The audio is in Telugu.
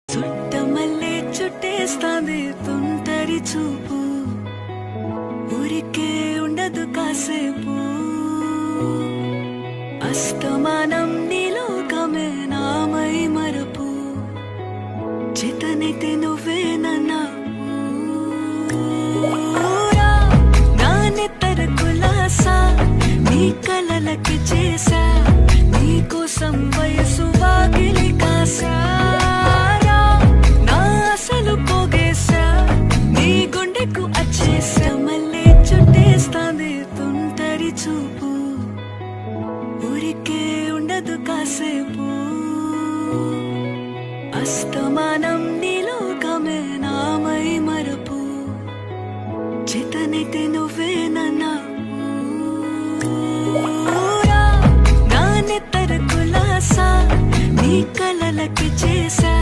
చుట్టమల్లే చుట్టేస్తాంది తుంటరి చూపు, ఊరికే ఉండదు కాసేపు. అస్తమానం నీలోకమే నామై మరపు, చేతనైతే నువ్వే నన్నా నా నెత్తర కులాసా నీ కలలకి చేసా, నీ కోసం వయసు వాకిలి కాసా. మల్లే చుట్టేస్తాంది తుంటరి చూపు, ఊరికే ఉండదు కాసేపు. అస్తమానం నీలోకమే నామై మరపు, చేతనైతే నువ్వే నన్నా నా నెత్తర కులాసా నీ కలలకి చేసా.